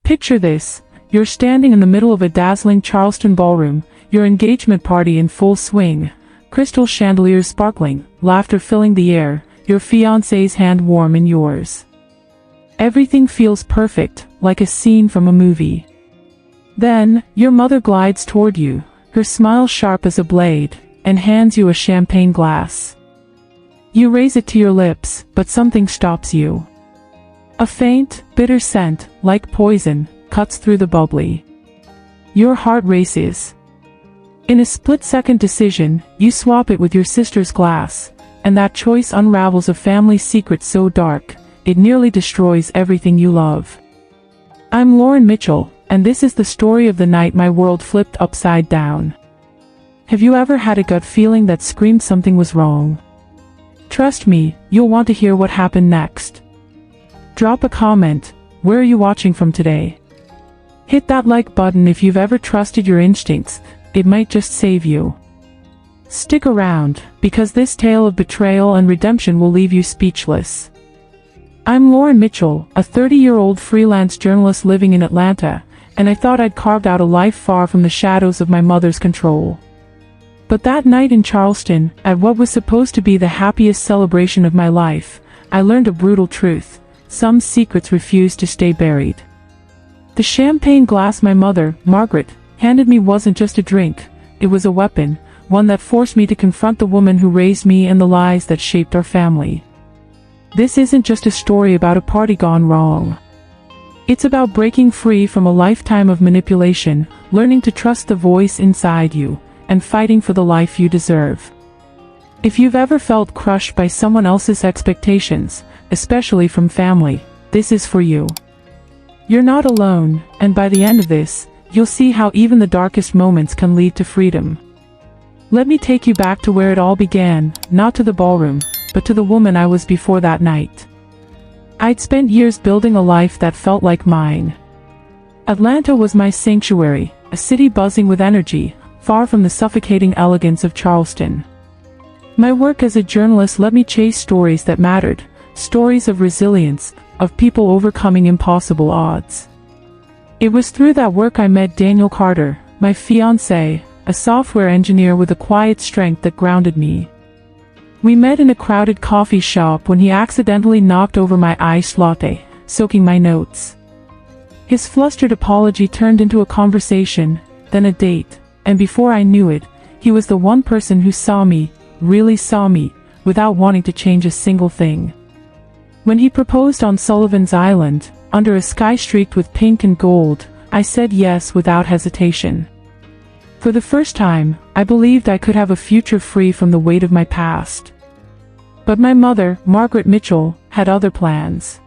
Picture this. You're standing in the middle of a dazzling Charleston ballroom, your engagement party in full swing, crystal chandeliers sparkling, laughter filling the air, your fiancé's hand warm in yours. Everything feels perfect, like a scene from a movie. Then, your mother glides toward you, her smile sharp as a blade, and hands you a champagne glass. You raise it to your lips, but something stops you. A faint, bitter scent, like poison, cuts through the bubbly. Your heart races. In a split-second decision, you swap it with your sister's glass, and that choice unravels a family secret so dark, it nearly destroys everything you love. I'm Lauren Mitchell, and this is the story of the night my world flipped upside down. Have you ever had a gut feeling that screamed something was wrong? Trust me, you'll want to hear what happened next. Drop a comment. Where are you watching from today? Hit that like button if you've ever trusted your instincts, it might just save you. Stick around, because this tale of betrayal and redemption will leave you speechless. I'm Lauren Mitchell, a 30-year-old freelance journalist living in Atlanta, and I thought I'd carved out a life far from the shadows of my mother's control. But that night in Charleston, at what was supposed to be the happiest celebration of my life, I learned a brutal truth. Some secrets refuse to stay buried. The champagne glass my mother, Margaret, handed me wasn't just a drink, it was a weapon, one that forced me to confront the woman who raised me and the lies that shaped our family. This isn't just a story about a party gone wrong. It's about breaking free from a lifetime of manipulation, learning to trust the voice inside you, and fighting for the life you deserve. If you've ever felt crushed by someone else's expectations, especially from family, this is for you. You're not alone, and by the end of this, you'll see how even the darkest moments can lead to freedom. Let me take you back to where it all began, not to the ballroom, but to the woman I was before that night. I'd spent years building a life that felt like mine. Atlanta was my sanctuary, a city buzzing with energy, far from the suffocating elegance of Charleston. My work as a journalist let me chase stories that mattered, stories of resilience, of people overcoming impossible odds. It was through that work I met Daniel Carter, my fiancé, a software engineer with a quiet strength that grounded me. We met in a crowded coffee shop when he accidentally knocked over my iced latte, soaking my notes. His flustered apology turned into a conversation, then a date, and before I knew it, he was the one person who saw me, really saw me, without wanting to change a single thing. When he proposed on Sullivan's Island, under a sky streaked with pink and gold, I said yes without hesitation. For the first time, I believed I could have a future free from the weight of my past. But my mother, Margaret Mitchell, had other plans.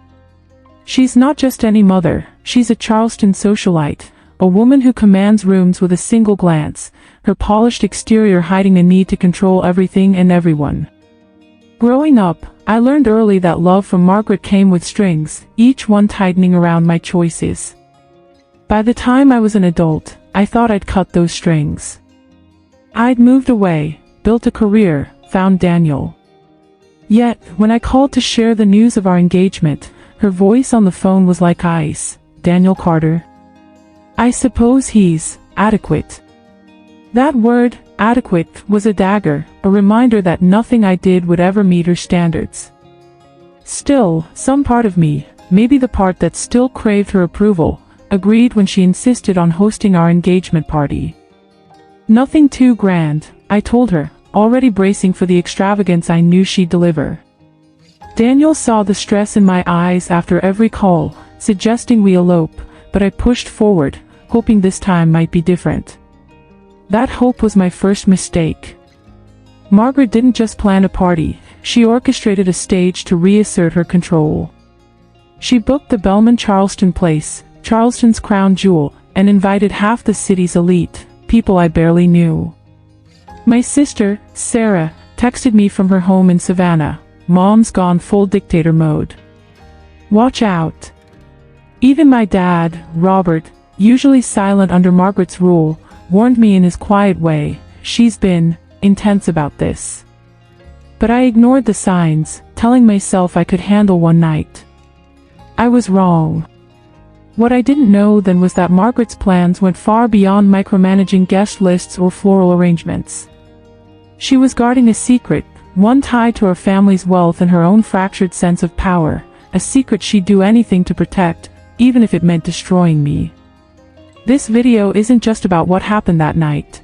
She's not just any mother, she's a Charleston socialite, a woman who commands rooms with a single glance, her polished exterior hiding a need to control everything and everyone. Growing up, I learned early that love from Margaret came with strings, each one tightening around my choices. By the time I was an adult, I thought I'd cut those strings. I'd moved away, built a career, found Daniel. Yet, when I called to share the news of our engagement, her voice on the phone was like ice. Daniel Carter. I suppose he's adequate. That word, adequate, was a dagger, a reminder that nothing I did would ever meet her standards. Still, some part of me, maybe the part that still craved her approval, agreed when she insisted on hosting our engagement party. Nothing too grand, I told her, already bracing for the extravagance I knew she'd deliver. Daniel saw the stress in my eyes after every call, suggesting we elope, but I pushed forward, hoping this time might be different. That hope was my first mistake. Margaret didn't just plan a party, she orchestrated a stage to reassert her control. She booked the Bellman Charleston Place, Charleston's crown jewel, and invited half the city's elite, people I barely knew. My sister, Sarah, texted me from her home in Savannah, "Mom's gone full dictator mode. Watch out." Even my dad, Robert, usually silent under Margaret's rule, warned me in his quiet way, "She's been intense about this." But I ignored the signs, telling myself I could handle one night. I was wrong. What I didn't know then was that Margaret's plans went far beyond micromanaging guest lists or floral arrangements. She was guarding a secret, one tied to our family's wealth and her own fractured sense of power, a secret she'd do anything to protect, even if it meant destroying me. This video isn't just about what happened that night.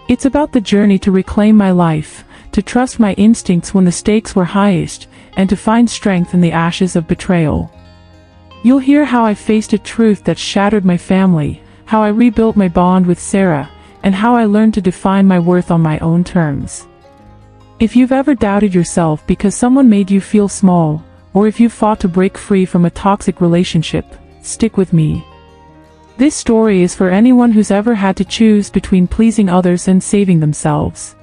It's about the journey to reclaim my life, to trust my instincts when the stakes were highest, and to find strength in the ashes of betrayal. You'll hear how I faced a truth that shattered my family, how I rebuilt my bond with Sarah, and how I learned to define my worth on my own terms. If you've ever doubted yourself because someone made you feel small, or if you've fought to break free from a toxic relationship, stick with me. This story is for anyone who's ever had to choose between pleasing others and saving themselves.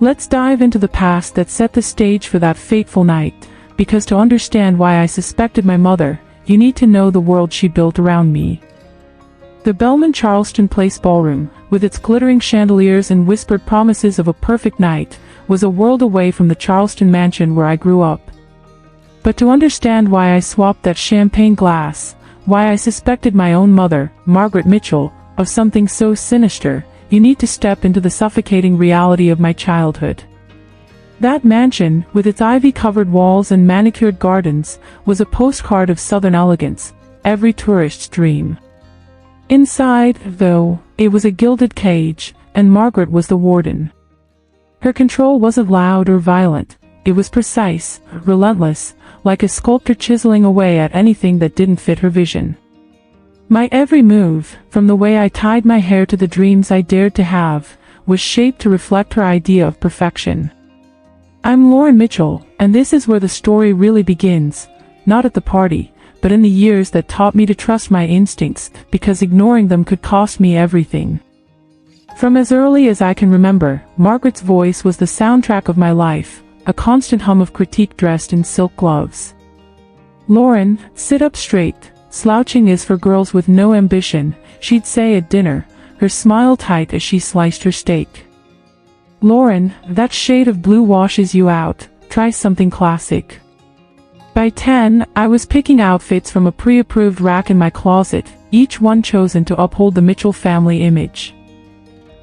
Let's dive into the past that set the stage for that fateful night, because to understand why I suspected my mother, you need to know the world she built around me. The Bellman Charleston Place Ballroom, with its glittering chandeliers and whispered promises of a perfect night, was a world away from the Charleston mansion where I grew up. But to understand why I swapped that champagne glass, why I suspected my own mother, Margaret Mitchell, of something so sinister, you need to step into the suffocating reality of my childhood. That mansion, with its ivy-covered walls and manicured gardens, was a postcard of Southern elegance, every tourist's dream. Inside, though, it was a gilded cage, and Margaret was the warden. Her control wasn't loud or violent, it was precise, relentless, like a sculptor chiseling away at anything that didn't fit her vision. My every move, from the way I tied my hair to the dreams I dared to have, was shaped to reflect her idea of perfection. I'm Lauren Mitchell, and this is where the story really begins, not at the party, but in the years that taught me to trust my instincts, because ignoring them could cost me everything. From as early as I can remember, Margaret's voice was the soundtrack of my life, a constant hum of critique dressed in silk gloves. "Lauren, sit up straight, slouching is for girls with no ambition," she'd say at dinner, her smile tight as she sliced her steak. "Lauren, that shade of blue washes you out, try something classic." By 10, I was picking outfits from a pre-approved rack in my closet, each one chosen to uphold the Mitchell family image.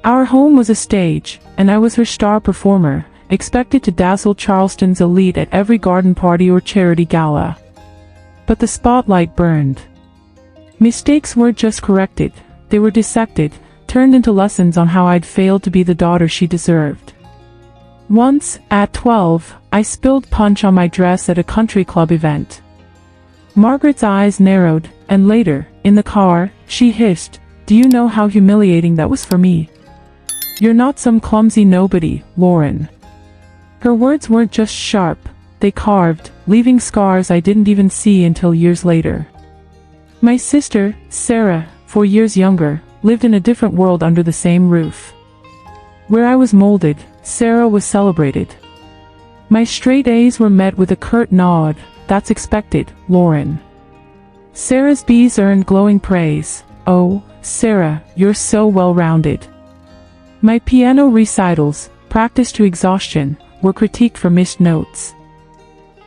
Our home was a stage, and I was her star performer, expected to dazzle Charleston's elite at every garden party or charity gala. But the spotlight burned. Mistakes weren't just corrected, they were dissected, turned into lessons on how I'd failed to be the daughter she deserved. Once, at 12, I spilled punch on my dress at a country club event. Margaret's eyes narrowed, and later, in the car, she hissed, "Do you know how humiliating that was for me? You're not some clumsy nobody, Lauren." Her words weren't just sharp, they carved, leaving scars I didn't even see until years later. My sister, Sarah, 4 years younger, lived in a different world under the same roof. Where I was molded, Sarah was celebrated. My straight A's were met with a curt nod, "That's expected, Lauren." Sarah's B's earned glowing praise, "Oh, Sarah, you're so well-rounded." My piano recitals, practiced to exhaustion, were critiqued for missed notes.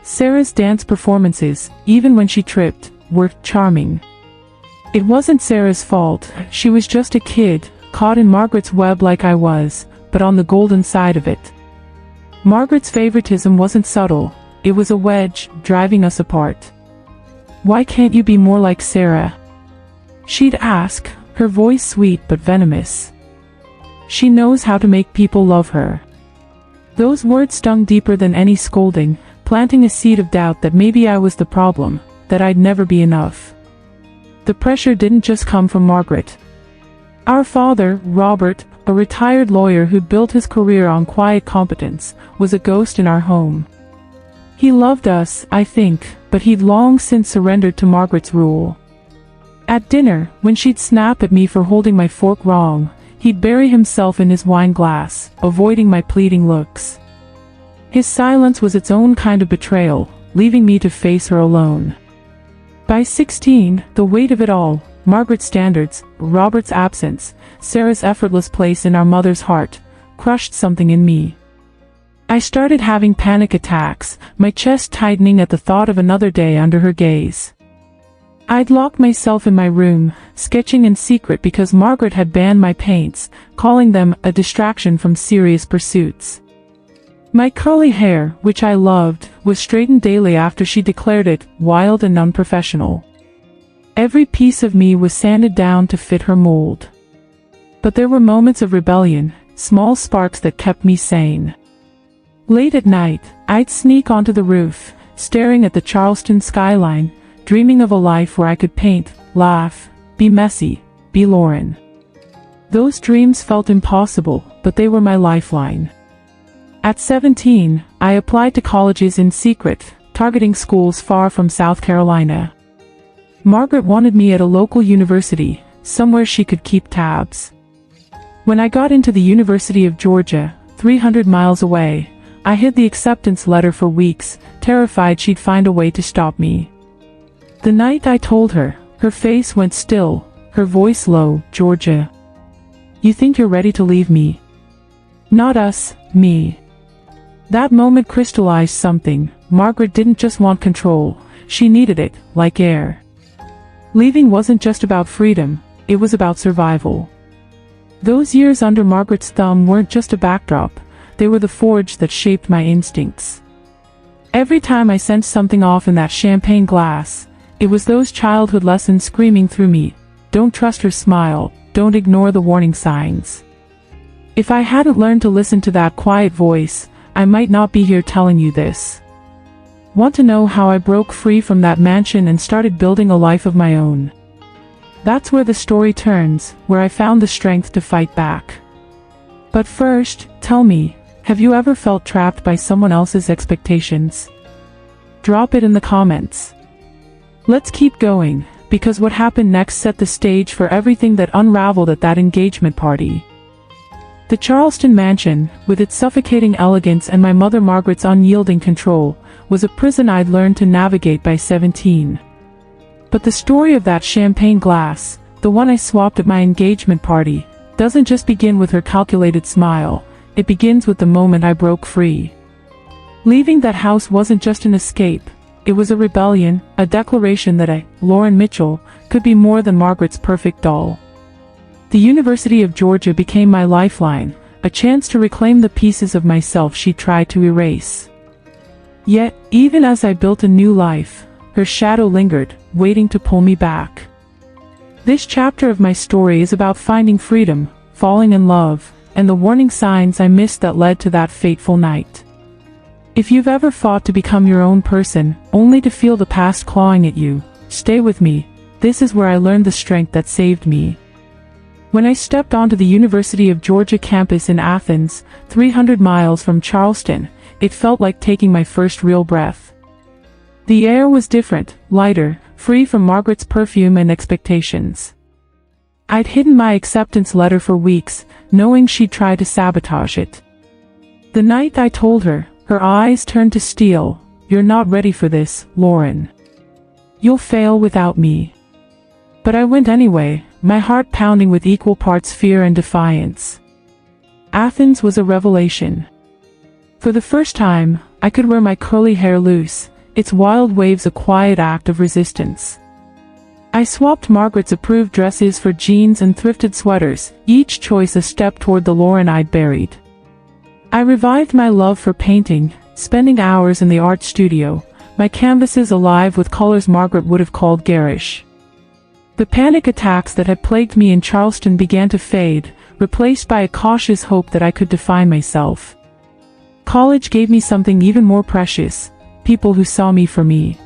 Sarah's dance performances, even when she tripped, were charming. It wasn't Sarah's fault, she was just a kid, caught in Margaret's web like I was, but on the golden side of it. Margaret's favoritism wasn't subtle, it was a wedge, driving us apart. "Why can't you be more like Sarah?" she'd ask, her voice sweet but venomous. "She knows how to make people love her." Those words stung deeper than any scolding, planting a seed of doubt that maybe I was the problem, that I'd never be enough. The pressure didn't just come from Margaret. Our father, Robert, a retired lawyer who'd built his career on quiet competence, was a ghost in our home. He loved us, I think, but he'd long since surrendered to Margaret's rule. At dinner, when she'd snap at me for holding my fork wrong, he'd bury himself in his wine glass, avoiding my pleading looks. His silence was its own kind of betrayal, leaving me to face her alone. By 16, the weight of it all, Margaret's standards, Robert's absence, Sarah's effortless place in our mother's heart, crushed something in me. I started having panic attacks, my chest tightening at the thought of another day under her gaze. I'd lock myself in my room, sketching in secret because Margaret had banned my paints, calling them a distraction from serious pursuits. My curly hair, which I loved, was straightened daily after she declared it wild and unprofessional. Every piece of me was sanded down to fit her mold. But there were moments of rebellion, small sparks that kept me sane. Late at night, I'd sneak onto the roof, staring at the Charleston skyline, dreaming of a life where I could paint, laugh, be messy, be Lauren. Those dreams felt impossible, but they were my lifeline. At 17, I applied to colleges in secret, targeting schools far from South Carolina. Margaret wanted me at a local university, somewhere she could keep tabs. When I got into the University of Georgia, 300 miles away, I hid the acceptance letter for weeks, terrified she'd find a way to stop me. The night I told her, her face went still, her voice low. "Georgia, you think you're ready to leave me? Not us, me." That moment crystallized something. Margaret didn't just want control, she needed it, like air. Leaving wasn't just about freedom, it was about survival. Those years under Margaret's thumb weren't just a backdrop, they were the forge that shaped my instincts. Every time I sensed something off in that champagne glass, it was those childhood lessons screaming through me. Don't trust her smile, don't ignore the warning signs. If I hadn't learned to listen to that quiet voice, I might not be here telling you this. Want to know how I broke free from that mansion and started building a life of my own? That's where the story turns, where I found the strength to fight back. But first, tell me, have you ever felt trapped by someone else's expectations? Drop it in the comments. Let's keep going, because what happened next set the stage for everything that unraveled at that engagement party. The Charleston mansion, with its suffocating elegance and my mother Margaret's unyielding control, was a prison I'd learned to navigate by 17. But the story of that champagne glass, the one I swapped at my engagement party, doesn't just begin with her calculated smile, it begins with the moment I broke free. Leaving that house wasn't just an escape, it was a rebellion, a declaration that I, Lauren Mitchell, could be more than Margaret's perfect doll. The University of Georgia became my lifeline, a chance to reclaim the pieces of myself she tried to erase. Yet, even as I built a new life, her shadow lingered, waiting to pull me back. This chapter of my story is about finding freedom, falling in love, and the warning signs I missed that led to that fateful night. If you've ever fought to become your own person, only to feel the past clawing at you, stay with me, this is where I learned the strength that saved me. When I stepped onto the University of Georgia campus in Athens, 300 miles from Charleston, it felt like taking my first real breath. The air was different, lighter, free from Margaret's perfume and expectations. I'd hidden my acceptance letter for weeks, knowing she'd try to sabotage it. The night I told her, her eyes turned to steel. "You're not ready for this, Lauren. You'll fail without me." But I went anyway, my heart pounding with equal parts fear and defiance. Athens was a revelation. For the first time, I could wear my curly hair loose, its wild waves a quiet act of resistance. I swapped Margaret's approved dresses for jeans and thrifted sweaters, each choice a step toward the Lauren I'd buried. I revived my love for painting, spending hours in the art studio, my canvases alive with colors Margaret would have called garish. The panic attacks that had plagued me in Charleston began to fade, replaced by a cautious hope that I could define myself. College gave me something even more precious, people who saw me for me.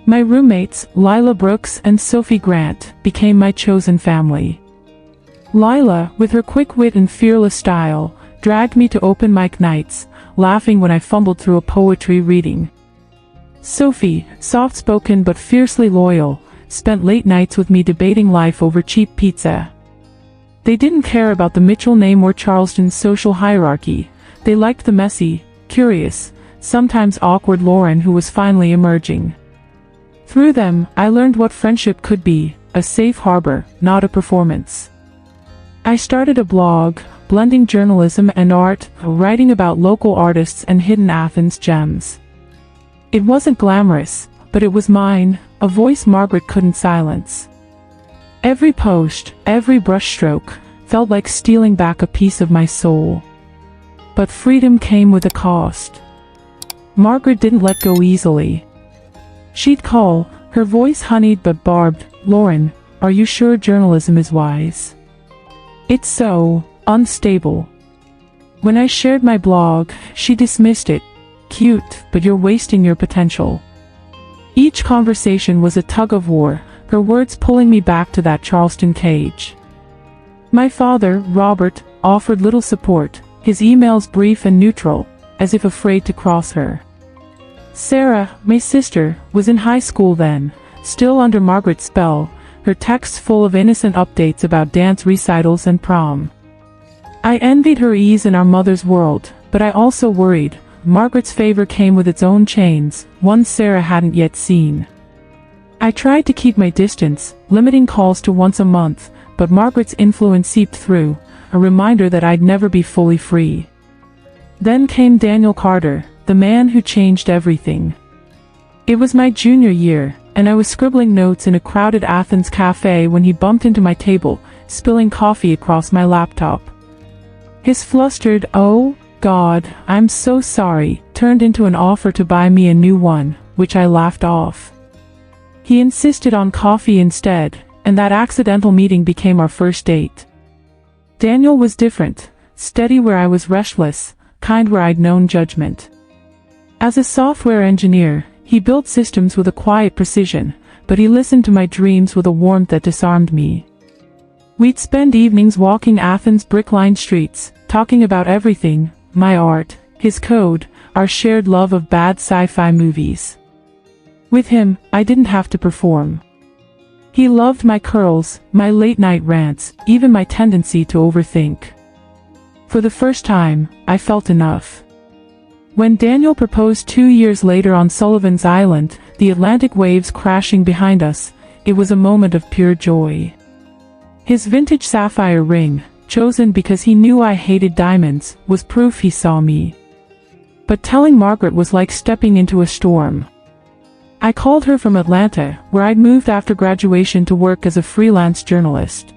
My roommates, Lila Brooks and Sophie Grant, became my chosen family. Lila, with her quick wit and fearless style, dragged me to open mic nights, laughing when I fumbled through a poetry reading. Sophie, soft-spoken but fiercely loyal, spent late nights with me debating life over cheap pizza. They didn't care about the Mitchell name or Charleston's social hierarchy. They liked the messy, curious, sometimes awkward Lauren who was finally emerging. Through them, I learned what friendship could be, a safe harbor, not a performance. I started a blog, blending journalism and art, writing about local artists and hidden Athens gems. It wasn't glamorous, but it was mine, a voice Margaret couldn't silence. Every post, every brushstroke, felt like stealing back a piece of my soul. But freedom came with a cost. Margaret didn't let go easily. She'd call, her voice honeyed but barbed, "Lauren, are you sure journalism is wise? It's so unstable." When I shared my blog, she dismissed it. "Cute, but you're wasting your potential." Each conversation was a tug-of-war, her words pulling me back to that Charleston cage. My father, Robert, offered little support, his emails brief and neutral, as if afraid to cross her. Sarah, my sister, was in high school then, still under Margaret's spell, her texts full of innocent updates about dance recitals and prom. I envied her ease in our mother's world, but I also worried. Margaret's favor came with its own chains, ones Sarah hadn't yet seen. I tried to keep my distance, limiting calls to once a month, but Margaret's influence seeped through, a reminder that I'd never be fully free. Then came Daniel Carter, the man who changed everything. It was my junior year, and I was scribbling notes in a crowded Athens cafe when he bumped into my table, spilling coffee across my laptop. His flustered, "Oh, God, I'm so sorry," turned into an offer to buy me a new one, which I laughed off. He insisted on coffee instead, and that accidental meeting became our first date. Daniel was different, steady where I was restless, kind where I'd known judgment. As a software engineer, he built systems with a quiet precision, but he listened to my dreams with a warmth that disarmed me. We'd spend evenings walking Athens' brick-lined streets, talking about everything, my art, his code, our shared love of bad sci-fi movies. With him, I didn't have to perform. He loved my curls, my late-night rants, even my tendency to overthink. For the first time, I felt enough. When Daniel proposed 2 years later on Sullivan's Island, the Atlantic waves crashing behind us, it was a moment of pure joy. His vintage sapphire ring, chosen because he knew I hated diamonds, was proof he saw me. But telling Margaret was like stepping into a storm. I called her from Atlanta, where I'd moved after graduation to work as a freelance journalist.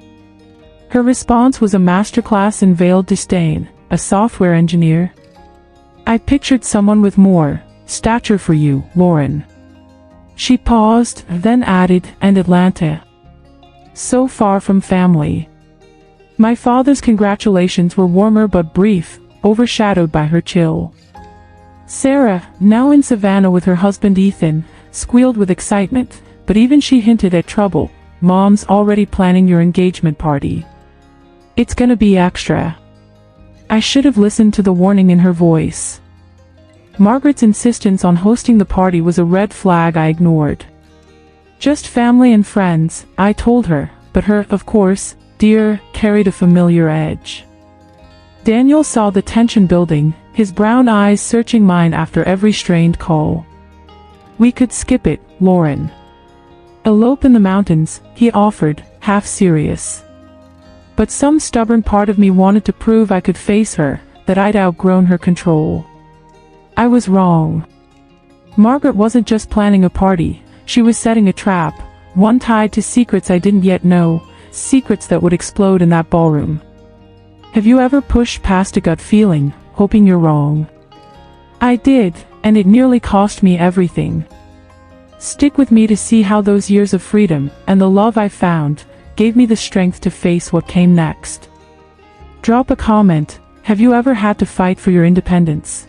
Her response was a masterclass in veiled disdain. "A software engineer? I pictured someone with more stature for you, Lauren." She paused, then added, "And Atlanta. So far from family." My father's congratulations were warmer but brief, overshadowed by her chill. Sarah, now in Savannah with her husband Ethan, squealed with excitement, but even she hinted at trouble. "Mom's already planning your engagement party. It's gonna be extra." I should have listened to the warning in her voice. Margaret's insistence on hosting the party was a red flag I ignored. "Just family and friends," I told her, but her, of course, dear, carried a familiar edge. Daniel saw the tension building, his brown eyes searching mine after every strained call. "We could skip it, Lauren. Elope in the mountains," he offered, half serious. But some stubborn part of me wanted to prove I could face her, that I'd outgrown her control. I was wrong. Margaret wasn't just planning a party, she was setting a trap, one tied to secrets I didn't yet know, secrets that would explode in that ballroom. Have you ever pushed past a gut feeling, hoping you're wrong? I did, and it nearly cost me everything. Stick with me to see how those years of freedom, and the love I found, gave me the strength to face what came next. Drop a comment. Have you ever had to fight for your independence?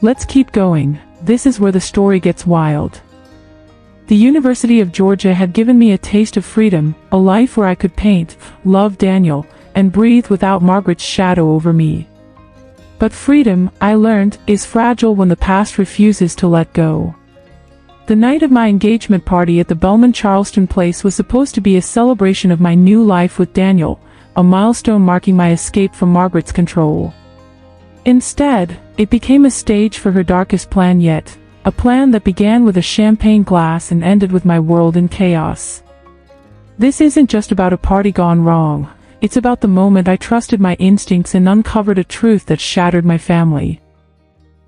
Let's keep going. This is where the story gets wild. The University of Georgia had given me a taste of freedom, a life where I could paint, love Daniel, and breathe without Margaret's shadow over me. But freedom, I learned, is fragile when the past refuses to let go. The night of my engagement party at the Bellman Charleston place was supposed to be a celebration of my new life with Daniel, a milestone marking my escape from Margaret's control. Instead, it became a stage for her darkest plan yet, a plan that began with a champagne glass and ended with my world in chaos. This isn't just about a party gone wrong, it's about the moment I trusted my instincts and uncovered a truth that shattered my family.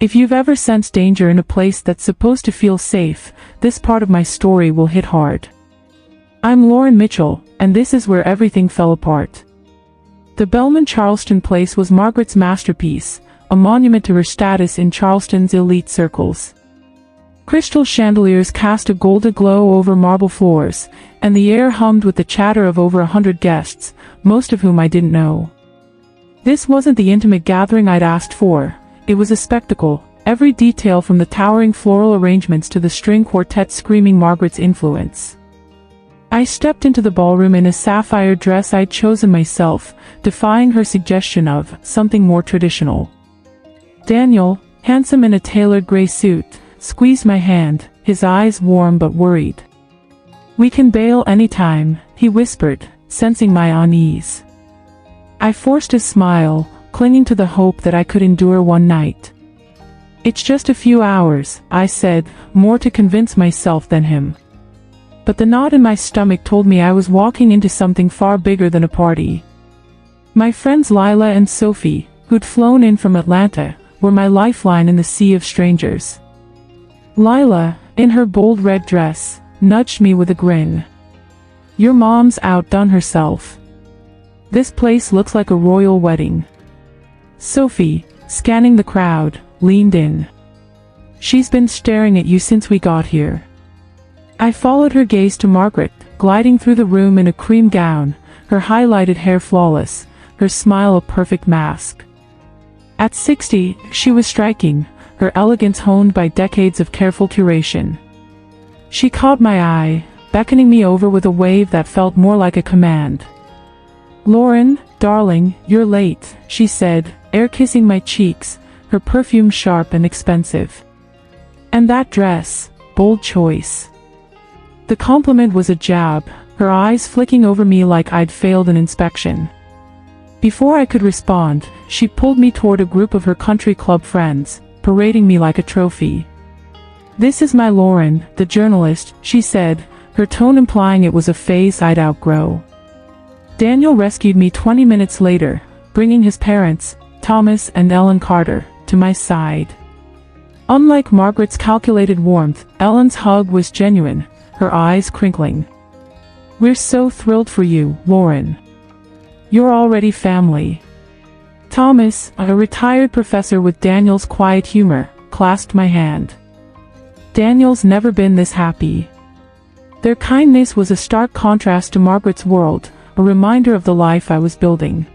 If you've ever sensed danger in a place that's supposed to feel safe, this part of my story will hit hard. I'm Lauren Mitchell, and this is where everything fell apart. The Bellman Charleston place was Margaret's masterpiece, a monument to her status in Charleston's elite circles. Crystal chandeliers cast a golden glow over marble floors, and the air hummed with the chatter of over 100 guests, most of whom I didn't know. This wasn't the intimate gathering I'd asked for. It was a spectacle, every detail from the towering floral arrangements to the string quartet screaming Margaret's influence. I stepped into the ballroom in a sapphire dress I'd chosen myself, defying her suggestion of something more traditional. Daniel, handsome in a tailored gray suit, squeezed my hand, his eyes warm but worried. "We can bail anytime," he whispered, sensing my unease. I forced a smile, clinging to the hope that I could endure one night. "It's just a few hours," I said, more to convince myself than him. But the knot in my stomach told me I was walking into something far bigger than a party. My friends Lila and Sophie, who'd flown in from Atlanta, were my lifeline in the sea of strangers. Lila, in her bold red dress, nudged me with a grin. "Your mom's outdone herself. This place looks like a royal wedding." Sophie, scanning the crowd, leaned in. "She's been staring at you since we got here." I followed her gaze to Margaret, gliding through the room in a cream gown, her highlighted hair flawless, her smile a perfect mask. At 60, she was striking, her elegance honed by decades of careful curation. She caught my eye, beckoning me over with a wave that felt more like a command. "Lauren, darling, you're late," she said, air-kissing my cheeks, her perfume sharp and expensive. "And that dress, bold choice." The compliment was a jab, her eyes flicking over me like I'd failed an inspection. Before I could respond, she pulled me toward a group of her country club friends, parading me like a trophy. "This is my Lauren, the journalist," she said, her tone implying it was a phase I'd outgrow. Daniel rescued me 20 minutes later, bringing his parents, Thomas and Ellen Carter, to my side. Unlike Margaret's calculated warmth, Ellen's hug was genuine, her eyes crinkling. "We're so thrilled for you, Lauren. You're already family." Thomas, a retired professor with Daniel's quiet humor, clasped my hand. Daniel's never been this happy. Their kindness was a stark contrast to Margaret's world, a reminder of the life I was building.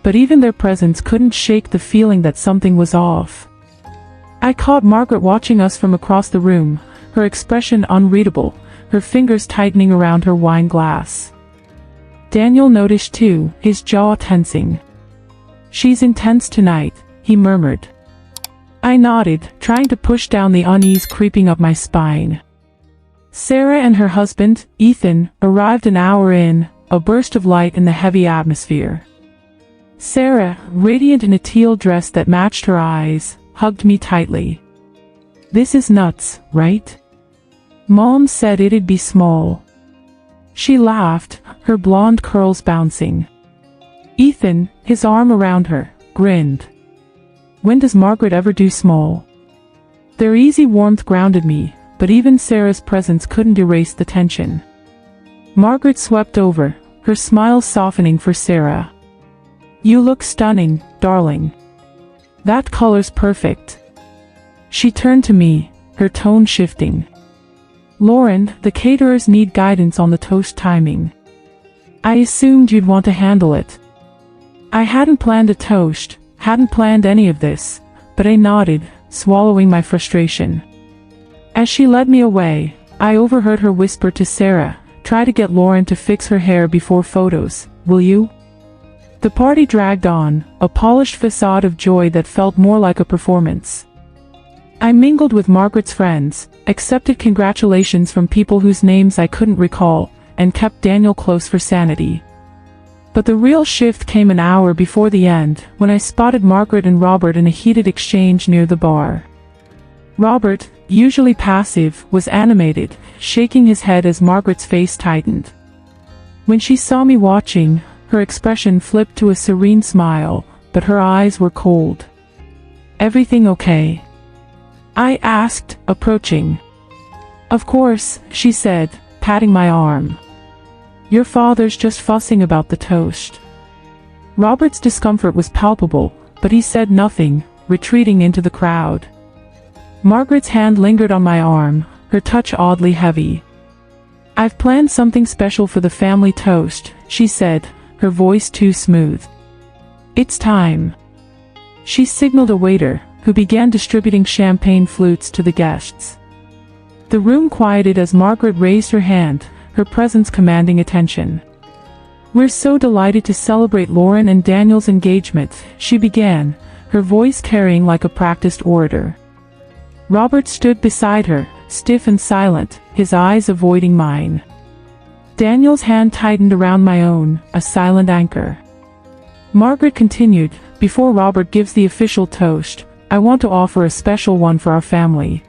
But even their presence couldn't shake the feeling that something was off. I caught Margaret watching us from across the room, her expression unreadable, her fingers tightening around her wine glass. Daniel noticed too, his jaw tensing. "She's intense tonight," he murmured. I nodded, trying to push down the unease creeping up my spine. Sarah and her husband, Ethan, arrived an hour in, a burst of light in the heavy atmosphere. Sarah, radiant in a teal dress that matched her eyes, hugged me tightly. "This is nuts, right? Mom said it'd be small." She laughed, her blonde curls bouncing. Ethan, his arm around her, grinned. "When does Margaret ever do small?" Their easy warmth grounded me, but even Sarah's presence couldn't erase the tension. Margaret swept over, her smile softening for Sarah. "You look stunning, darling. That color's perfect." She turned to me, her tone shifting. "Lauren, the caterers need guidance on the toast timing. I assumed you'd want to handle it." I hadn't planned a toast, hadn't planned any of this, but I nodded, swallowing my frustration. As she led me away, I overheard her whisper to Sarah, "Try to get Lauren to fix her hair before photos, will you?" The party dragged on, a polished facade of joy that felt more like a performance. I mingled with Margaret's friends, accepted congratulations from people whose names I couldn't recall, and kept Daniel close for sanity. But the real shift came an hour before the end, when I spotted Margaret and Robert in a heated exchange near the bar. Robert, usually passive, was animated, shaking his head as Margaret's face tightened. When she saw me watching, her expression flipped to a serene smile, but her eyes were cold. Everything okay?" I asked, approaching. "Of course," she said, patting my arm. "Your father's just fussing about the toast." Robert's discomfort was palpable, but he said nothing, retreating into the crowd. Margaret's hand lingered on my arm, her touch oddly heavy. "I've planned something special for the family toast," she said, her voice too smooth. "It's time." She signaled a waiter, who began distributing champagne flutes to the guests. The room quieted as Margaret raised her hand, her presence commanding attention. "We're so delighted to celebrate Lauren and Daniel's engagement," she began, her voice carrying like a practiced orator. Robert stood beside her, stiff and silent, his eyes avoiding mine. Daniel's hand tightened around my own, a silent anchor. Margaret continued, "Before Robert gives the official toast, I want to offer a special one for our family."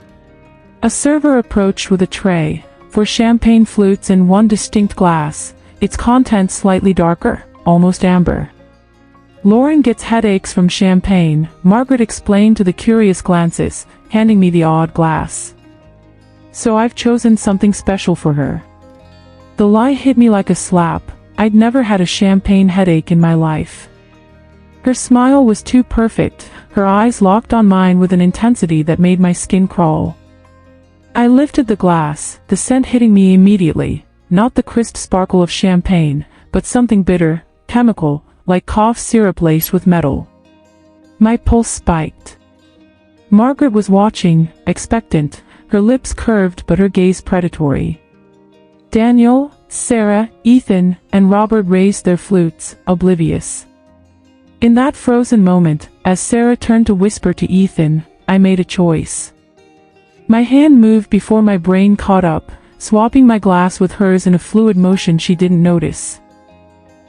A server approached with a tray, for champagne flutes in one distinct glass, its contents slightly darker, almost amber. "Lauren gets headaches from champagne," Margaret explained to the curious glances, handing me the odd glass. "So I've chosen something special for her." The lie hit me like a slap. I'd never had a champagne headache in my life. Her smile was too perfect, her eyes locked on mine with an intensity that made my skin crawl. I lifted the glass, the scent hitting me immediately, not the crisp sparkle of champagne, but something bitter, chemical, like cough syrup laced with metal. My pulse spiked. Margaret was watching, expectant, her lips curved but her gaze predatory. Daniel, Sarah, Ethan, and Robert raised their flutes, oblivious. In that frozen moment, as Sarah turned to whisper to Ethan, I made a choice. My hand moved before my brain caught up, swapping my glass with hers in a fluid motion she didn't notice.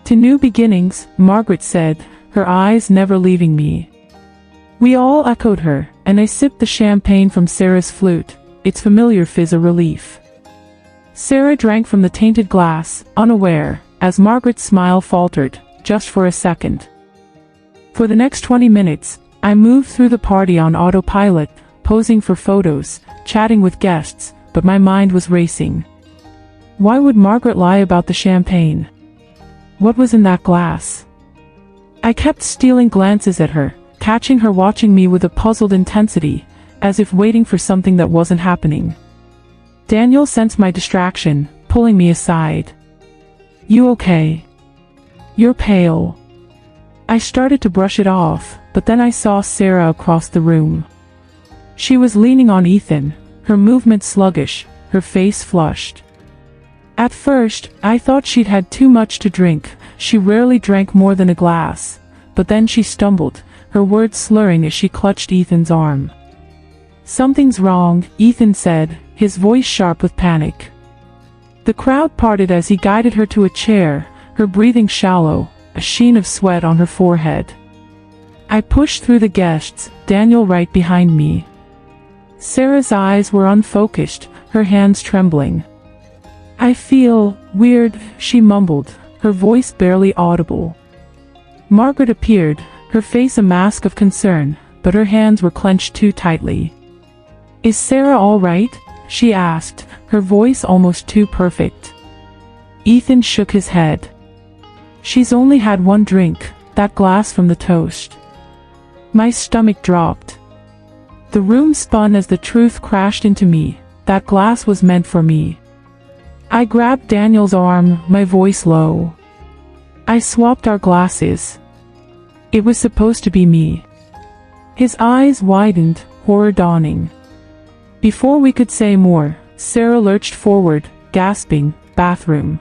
"To new beginnings," Margaret said, her eyes never leaving me. We all echoed her, and I sipped the champagne from Sarah's flute, its familiar fizz a relief. Sarah drank from the tainted glass, unaware, as Margaret's smile faltered, just for a second. For the next 20 minutes, I moved through the party on autopilot, posing for photos, chatting with guests, but my mind was racing. Why would Margaret lie about the champagne? What was in that glass? I kept stealing glances at her, catching her watching me with a puzzled intensity, as if waiting for something that wasn't happening. Daniel sensed my distraction, pulling me aside. "You okay? You're pale." I started to brush it off, but then I saw Sarah across the room. She was leaning on Ethan, her movement sluggish, her face flushed. At first, I thought she'd had too much to drink. She rarely drank more than a glass, but then she stumbled, her words slurring as she clutched Ethan's arm. "Something's wrong," Ethan said, his voice sharp with panic. The crowd parted as he guided her to a chair, her breathing shallow, a sheen of sweat on her forehead. I pushed through the guests, Daniel right behind me. Sarah's eyes were unfocused, her hands trembling. "I feel weird," she mumbled, her voice barely audible. Margaret appeared, her face a mask of concern, but her hands were clenched too tightly. "Is Sarah all right?" she asked, her voice almost too perfect. Ethan shook his head. "She's only had one drink, that glass from the toast." My stomach dropped. The room spun as the truth crashed into me. That glass was meant for me. I grabbed Daniel's arm, my voice low. I swapped our glasses. It was supposed to be me. His eyes widened, horror dawning. Before we could say more, Sarah lurched forward, gasping, "Bathroom."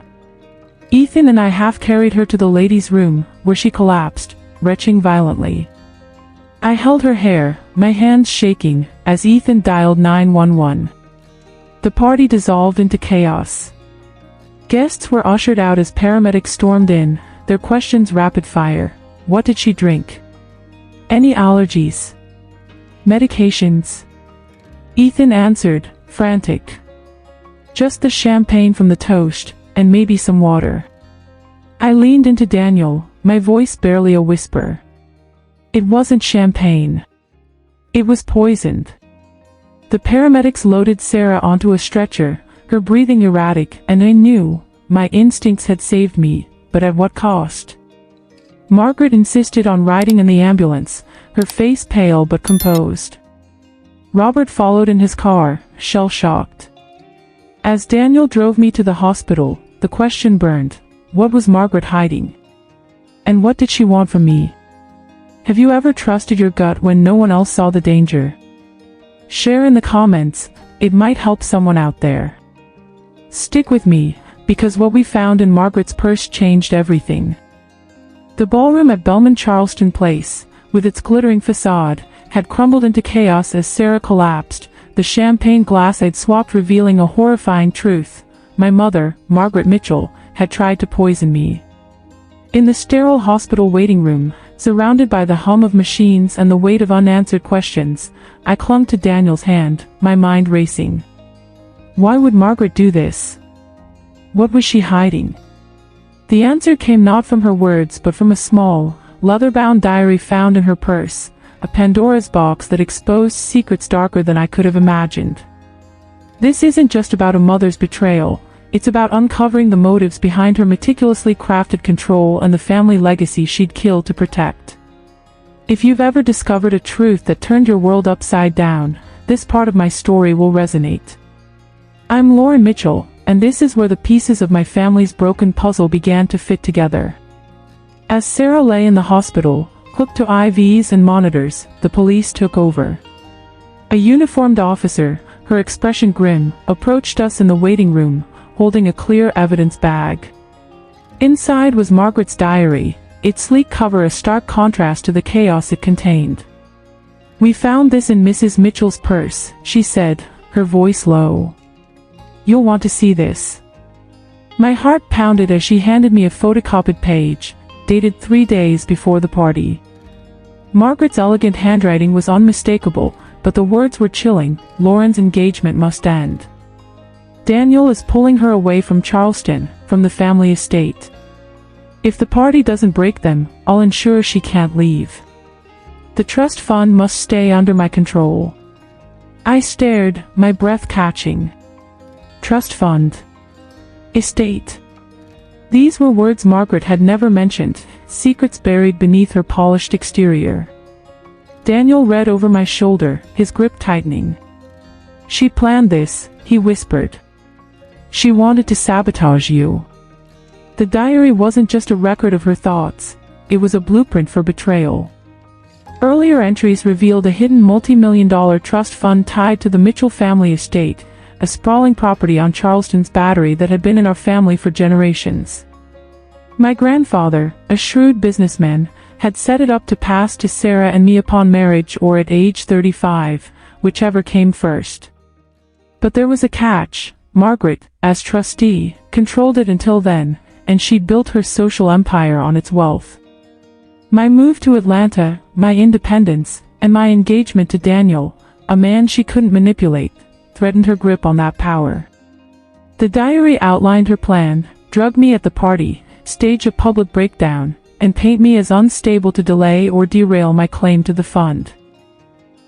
Ethan and I half carried her to the ladies' room, where she collapsed, retching violently. I held her hair, my hands shaking, as Ethan dialed 911. The party dissolved into chaos. Guests were ushered out as paramedics stormed in, their questions rapid fire. What did she drink? Any allergies? Medications? Ethan answered, frantic. Just the champagne from the toast, and maybe some water. I leaned into Daniel, my voice barely a whisper. It wasn't champagne. It was poisoned. The paramedics loaded Sarah onto a stretcher, her breathing erratic, and I knew my instincts had saved me, but at what cost? Margaret insisted on riding in the ambulance, her face pale but composed. Robert followed in his car, shell-shocked. As Daniel drove me to the hospital, the question burned: what was Margaret hiding? And what did she want from me? Have you ever trusted your gut when no one else saw the danger? Share in the comments, it might help someone out there. Stick with me, because what we found in Margaret's purse changed everything. The ballroom at Belmont Charleston Place, with its glittering facade, had crumbled into chaos as Sarah collapsed, the champagne glass I'd swapped revealing a horrifying truth. My mother, Margaret Mitchell, had tried to poison me. In the sterile hospital waiting room, surrounded by the hum of machines and the weight of unanswered questions, I clung to Daniel's hand, my mind racing. Why would Margaret do this? What was she hiding? The answer came not from her words but from a small, leather-bound diary found in her purse, a Pandora's box that exposed secrets darker than I could have imagined. This isn't just about a mother's betrayal, it's about uncovering the motives behind her meticulously crafted control and the family legacy she'd killed to protect. If you've ever discovered a truth that turned your world upside down, this part of my story will resonate. I'm Lauren Mitchell, and this is where the pieces of my family's broken puzzle began to fit together. As Sarah lay in the hospital, hooked to IVs and monitors, the police took over. A uniformed officer, her expression grim, approached us in the waiting room, holding a clear evidence bag. Inside was Margaret's diary, its sleek cover a stark contrast to the chaos it contained. "We found this in Mrs. Mitchell's purse," she said, her voice low. "You'll want to see this." My heart pounded as she handed me a photocopied page, dated 3 days before the party. Margaret's elegant handwriting was unmistakable, but the words were chilling: Lauren's engagement must end. Daniel is pulling her away from Charleston, from the family estate. If the party doesn't break them, I'll ensure she can't leave. The trust fund must stay under my control. I stared, my breath catching. Trust fund. Estate. These were words Margaret had never mentioned, secrets buried beneath her polished exterior. Daniel read over my shoulder, his grip tightening. "She planned this," he whispered. "She wanted to sabotage you." The diary wasn't just a record of her thoughts, it was a blueprint for betrayal. Earlier entries revealed a hidden multi-million-dollar trust fund tied to the Mitchell family estate, a sprawling property on Charleston's Battery that had been in our family for generations. My grandfather, a shrewd businessman, had set it up to pass to Sarah and me upon marriage or at age 35, whichever came first. But there was a catch. Margaret, as trustee, controlled it until then, and she'd built her social empire on its wealth. My move to Atlanta, my independence, and my engagement to Daniel, a man she couldn't manipulate, threatened her grip on that power. The diary outlined her plan: drug me at the party, stage a public breakdown, and paint me as unstable to delay or derail my claim to the fund.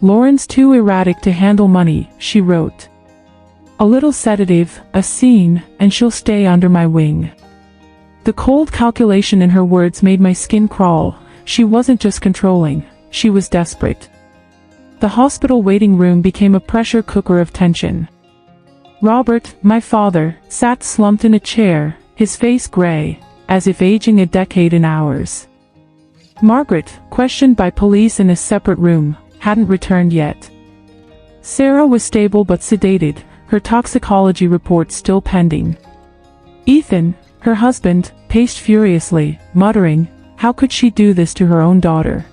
"Lauren's too erratic to handle money," she wrote. "A little sedative, a scene, and she'll stay under my wing." The cold calculation in her words made my skin crawl. She wasn't just controlling, she was desperate. The hospital waiting room became a pressure cooker of tension. Robert, my father, sat slumped in a chair, his face gray, as if aging a decade in hours. Margaret, questioned by police in a separate room, hadn't returned yet. Sarah was stable but sedated, her toxicology report still pending. Ethan, her husband, paced furiously, muttering, how could she do this to her own daughter?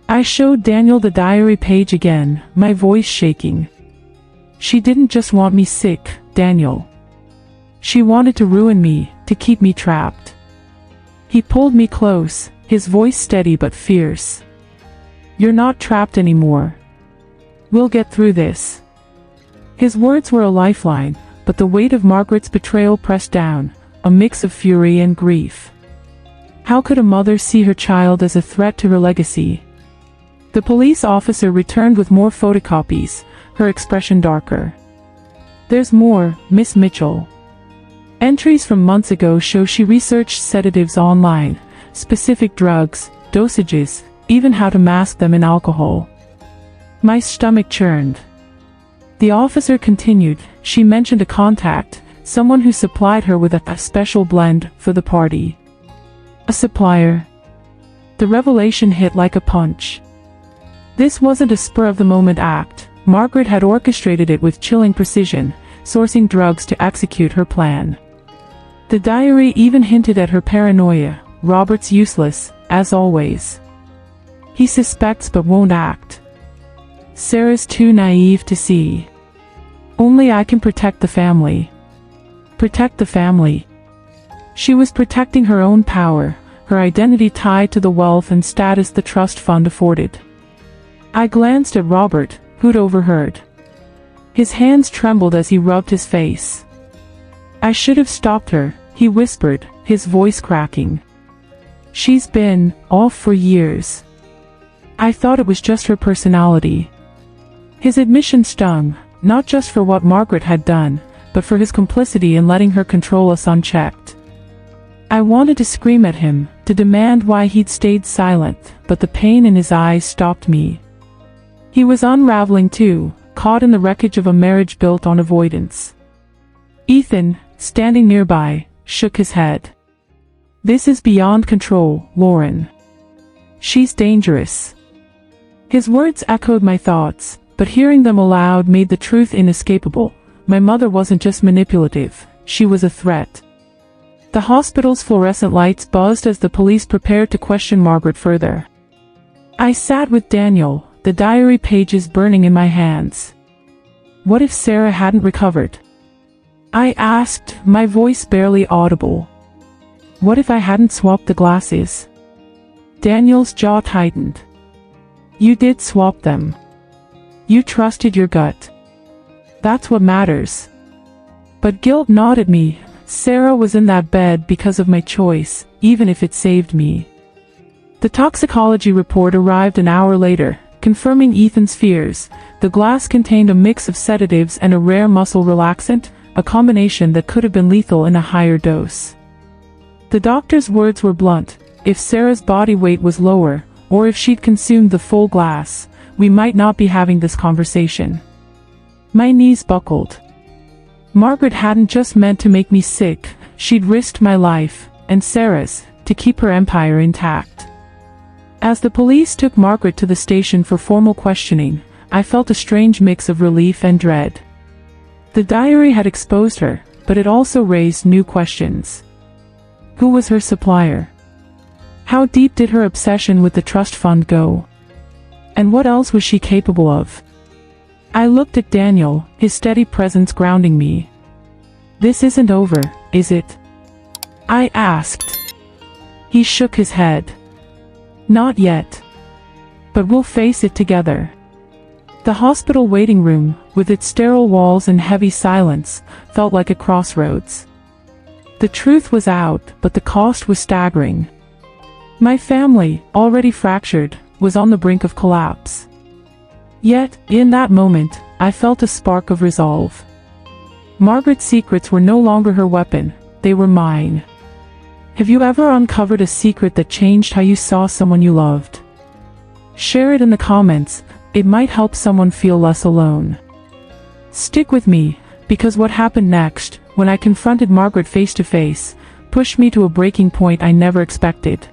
I showed Daniel the diary page again, my voice shaking. She didn't just want me sick, Daniel. She wanted to ruin me, to keep me trapped. He pulled me close, his voice steady but fierce. "You're not trapped anymore. We'll get through this." His words were a lifeline, but the weight of Margaret's betrayal pressed down, a mix of fury and grief. How could a mother see her child as a threat to her legacy? The police officer returned with more photocopies, her expression darker. "There's more, Miss Mitchell. Entries from months ago show she researched sedatives online, specific drugs, dosages, even how to mask them in alcohol." My stomach churned. The officer continued. "She mentioned a contact, someone who supplied her with a special blend for the party." A supplier? The revelation hit like a punch. This wasn't a spur-of-the-moment act. Margaret had orchestrated it with chilling precision, sourcing drugs to execute her plan. The diary even hinted at her paranoia. "Robert's useless, as always. He suspects but won't act. Sarah's too naive to see. Only I can protect the family." Protect the family. She was protecting her own power, her identity tied to the wealth and status the trust fund afforded. I glanced at Robert, who'd overheard. His hands trembled as he rubbed his face. "I should have stopped her," he whispered, his voice cracking. "She's been off for years. I thought it was just her personality." His admission stung, not just for what Margaret had done, but for his complicity in letting her control us unchecked. I wanted to scream at him, to demand why he'd stayed silent, but the pain in his eyes stopped me. He was unraveling too, caught in the wreckage of a marriage built on avoidance. Ethan, standing nearby, shook his head. "This is beyond control, Lauren. She's dangerous." His words echoed my thoughts, but hearing them aloud made the truth inescapable. My mother wasn't just manipulative, she was a threat. The hospital's fluorescent lights buzzed as the police prepared to question Margaret further. I sat with Daniel, the diary pages burning in my hands. What if Sarah hadn't recovered? I asked, my voice barely audible. What if I hadn't swapped the glasses? Daniel's jaw tightened. You did swap them. You trusted your gut. That's what matters. But guilt gnawed at me. Sarah was in that bed because of my choice, even if it saved me. The toxicology report arrived an hour later, confirming Ethan's fears. The glass contained a mix of sedatives and a rare muscle relaxant, a combination that could have been lethal in a higher dose. The doctor's words were blunt. If Sarah's body weight was lower, or if she'd consumed the full glass, we might not be having this conversation. My knees buckled. Margaret hadn't just meant to make me sick, she'd risked my life, and Sarah's, to keep her empire intact. As the police took Margaret to the station for formal questioning, I felt a strange mix of relief and dread. The diary had exposed her, but it also raised new questions. Who was her supplier? How deep did her obsession with the trust fund go? And what else was she capable of? I looked at Daniel, his steady presence grounding me. This isn't over, is it? I asked. He shook his head. Not yet. But we'll face it together. The hospital waiting room, with its sterile walls and heavy silence, felt like a crossroads. The truth was out, but the cost was staggering. My family, already fractured, was on the brink of collapse. Yet, in that moment, I felt a spark of resolve. Margaret's secrets were no longer her weapon, they were mine. Have you ever uncovered a secret that changed how you saw someone you loved? Share it in the comments, it might help someone feel less alone. Stick with me, because what happened next, when I confronted Margaret face to face, pushed me to a breaking point I never expected.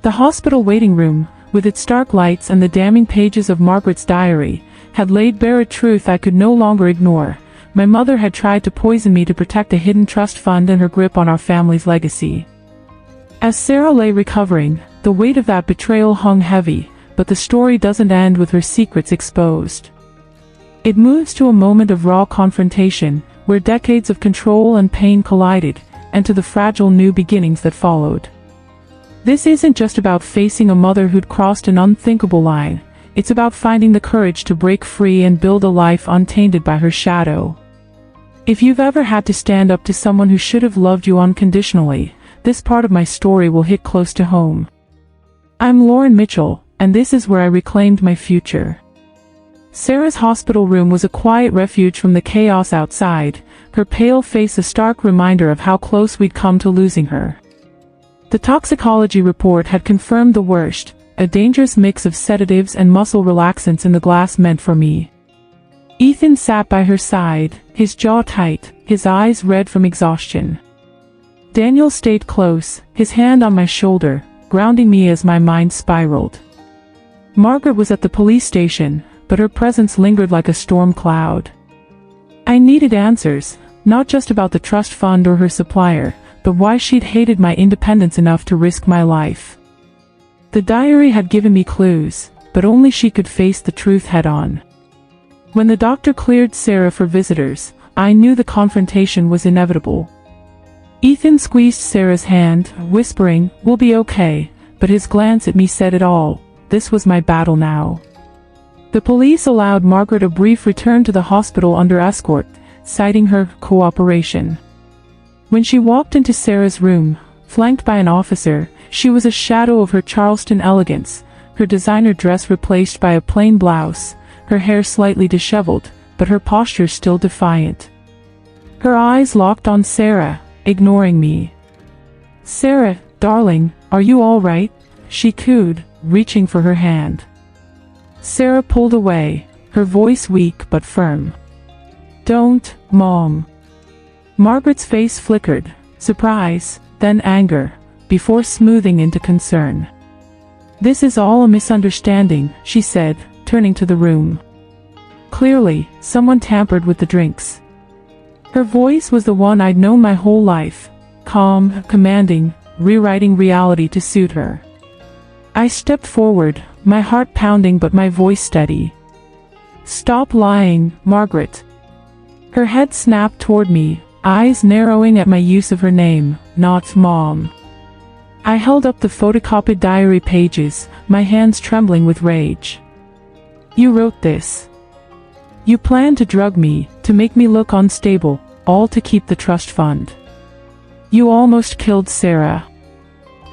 The hospital waiting room, with its stark lights and the damning pages of Margaret's diary, had laid bare a truth I could no longer ignore. My mother had tried to poison me to protect a hidden trust fund and her grip on our family's legacy. As Sarah lay recovering, the weight of that betrayal hung heavy, but the story doesn't end with her secrets exposed. It moves to a moment of raw confrontation, where decades of control and pain collided, and to the fragile new beginnings that followed. This isn't just about facing a mother who'd crossed an unthinkable line, it's about finding the courage to break free and build a life untainted by her shadow. If you've ever had to stand up to someone who should have loved you unconditionally, this part of my story will hit close to home. I'm Lauren Mitchell, and this is where I reclaimed my future. Sarah's hospital room was a quiet refuge from the chaos outside, her pale face a stark reminder of how close we'd come to losing her. The toxicology report had confirmed the worst, a dangerous mix of sedatives and muscle relaxants in the glass meant for me. Ethan sat by her side, his jaw tight, his eyes red from exhaustion. Daniel stayed close, his hand on my shoulder, grounding me as my mind spiraled. Margaret was at the police station, but her presence lingered like a storm cloud. I needed answers, not just about the trust fund or her supplier, but why she'd hated my independence enough to risk my life. The diary had given me clues, but only she could face the truth head-on. When the doctor cleared Sarah for visitors, I knew the confrontation was inevitable. Ethan squeezed Sarah's hand, whispering, "We'll be okay," but his glance at me said it all. This was my battle now. The police allowed Margaret a brief return to the hospital under escort, citing her cooperation. When she walked into Sarah's room, flanked by an officer, she was a shadow of her Charleston elegance, her designer dress replaced by a plain blouse, her hair slightly disheveled, but her posture still defiant. Her eyes locked on Sarah, ignoring me. "Sarah, darling, are you all right?" she cooed, reaching for her hand. Sarah pulled away, her voice weak but firm. "Don't, Mom." Margaret's face flickered, surprise, then anger, before smoothing into concern. "This is all a misunderstanding," she said, turning to the room. Clearly, someone tampered with the drinks. Her voice was the one I'd known my whole life, calm, commanding, rewriting reality to suit her. I stepped forward, my heart pounding but my voice steady. "Stop lying, Margaret." Her head snapped toward me, eyes narrowing at my use of her name, not Mom. I held up the photocopied diary pages, my hands trembling with rage. "You wrote this. You planned to drug me, to make me look unstable, all to keep the trust fund. You almost killed Sarah."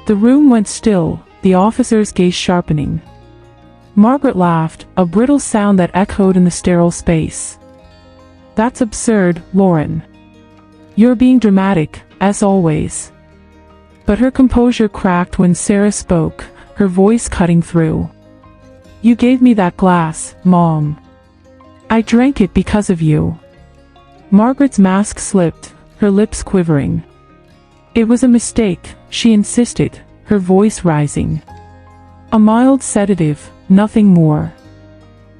The room went still, the officer's gaze sharpening. Margaret laughed, a brittle sound that echoed in the sterile space. "That's absurd, Lauren. You're being dramatic, as always." But her composure cracked when Sarah spoke, her voice cutting through. "You gave me that glass, Mom. I drank it because of you." Margaret's mask slipped, her lips quivering. "It was a mistake," she insisted, her voice rising. "A mild sedative, nothing more."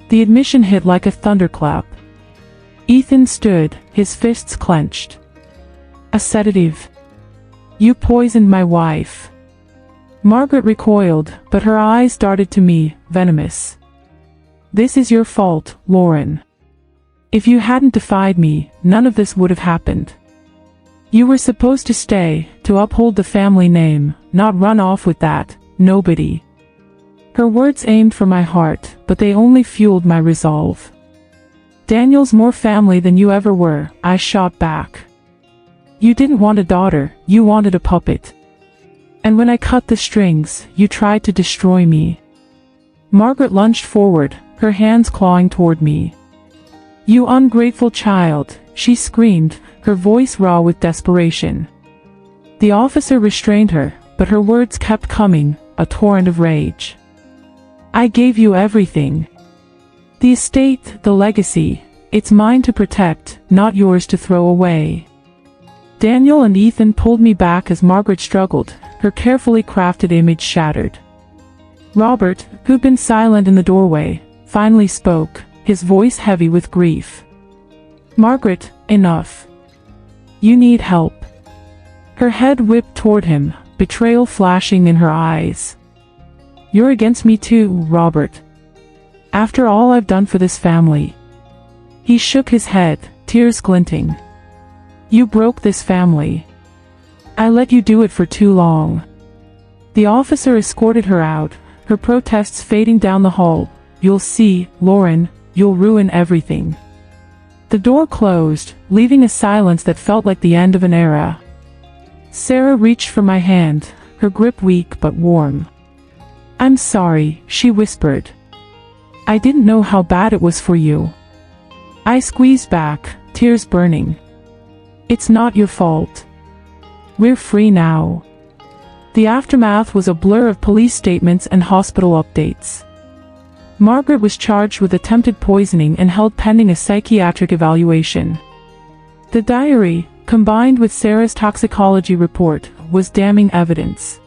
The admission hit like a thunderclap. Ethan stood, his fists clenched. "A sedative? You poisoned my wife." Margaret recoiled, but her eyes darted to me, venomous. "This is your fault, Lauren. If you hadn't defied me, none of this would have happened. You were supposed to stay, to uphold the family name, not run off with that, nobody." Her words aimed for my heart, but they only fueled my resolve. "Daniel's more family than you ever were," I shot back. "You didn't want a daughter, you wanted a puppet. And when I cut the strings, you tried to destroy me." Margaret lunged forward, her hands clawing toward me. "You ungrateful child," she screamed, her voice raw with desperation. The officer restrained her, but her words kept coming, a torrent of rage. "I gave you everything. The estate, the legacy, it's mine to protect, not yours to throw away." Daniel and Ethan pulled me back as Margaret struggled, her carefully crafted image shattered. Robert, who'd been silent in the doorway, finally spoke, his voice heavy with grief. "Margaret, enough. You need help." Her head whipped toward him, betrayal flashing in her eyes. "You're against me too, Robert. After all I've done for this family." He shook his head, tears glinting. "You broke this family. I let you do it for too long." The officer escorted her out, her protests fading down the hall. "You'll see, Lauren, you'll ruin everything." The door closed, leaving a silence that felt like the end of an era. Sarah reached for my hand, her grip weak but warm. "I'm sorry," she whispered. "I didn't know how bad it was for you." I squeezed back, tears burning. "It's not your fault. We're free now." The aftermath was a blur of police statements and hospital updates. Margaret was charged with attempted poisoning and held pending a psychiatric evaluation. The diary, combined with Sarah's toxicology report, was damning evidence.